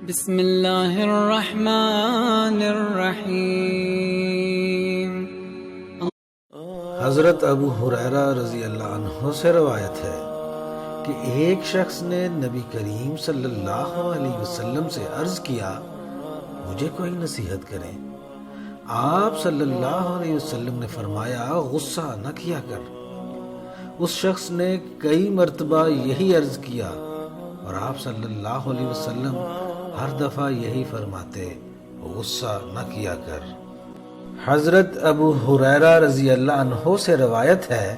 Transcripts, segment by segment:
بسم اللہ الرحمن الرحیم۔ حضرت ابو ہریرہ رضی اللہ عنہ سے روایت ہے کہ ایک شخص نے نبی کریم صلی اللہ علیہ وسلم سے عرض کیا مجھے کوئی نصیحت کریں۔ آپ صلی اللہ علیہ وسلم نے فرمایا غصہ نہ کیا کر۔ اس شخص نے کئی مرتبہ یہی عرض کیا اور آپ صلی اللہ علیہ وسلم ہر دفعہ یہی فرماتے غصہ نہ کیا کر۔ حضرت ابو ہریرہ رضی اللہ عنہ سے روایت ہے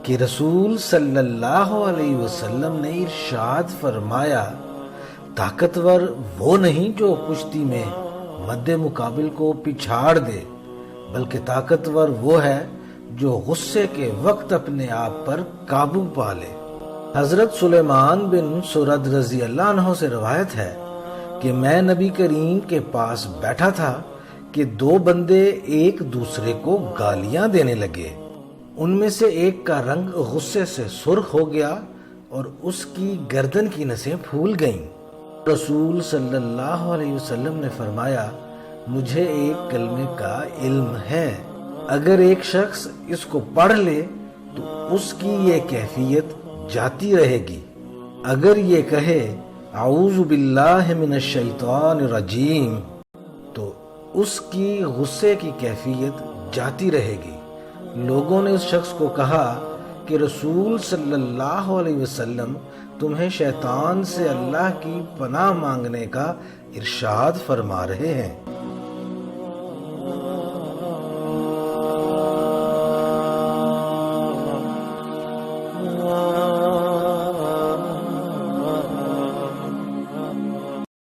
کہ رسول صلی اللہ علیہ وسلم نے ارشاد فرمایا طاقتور وہ نہیں جو کشتی میں مد مقابل کو پچھاڑ دے، بلکہ طاقتور وہ ہے جو غصے کے وقت اپنے آپ پر قابو پا لے۔ حضرت سلیمان بن سرد رضی اللہ عنہ سے روایت ہے کہ میں نبی کریم کے پاس بیٹھا تھا کہ دو بندے ایک دوسرے کو گالیاں دینے لگے۔ ان میں سے ایک کا رنگ غصے سے سرخ ہو گیا اور اس کی گردن کی نسیں پھول گئیں۔ رسول صلی اللہ علیہ وسلم نے فرمایا مجھے ایک کلمے کا علم ہے، اگر ایک شخص اس کو پڑھ لے تو اس کی یہ کیفیت جاتی رہے گی، اگر یہ کہے اعوذ باللہ من الشیطان الرجیم تو اس کی غصے کی کیفیت جاتی رہے گی۔ لوگوں نے اس شخص کو کہا کہ رسول صلی اللہ علیہ وسلم تمہیں شیطان سے اللہ کی پناہ مانگنے کا ارشاد فرما رہے ہیں۔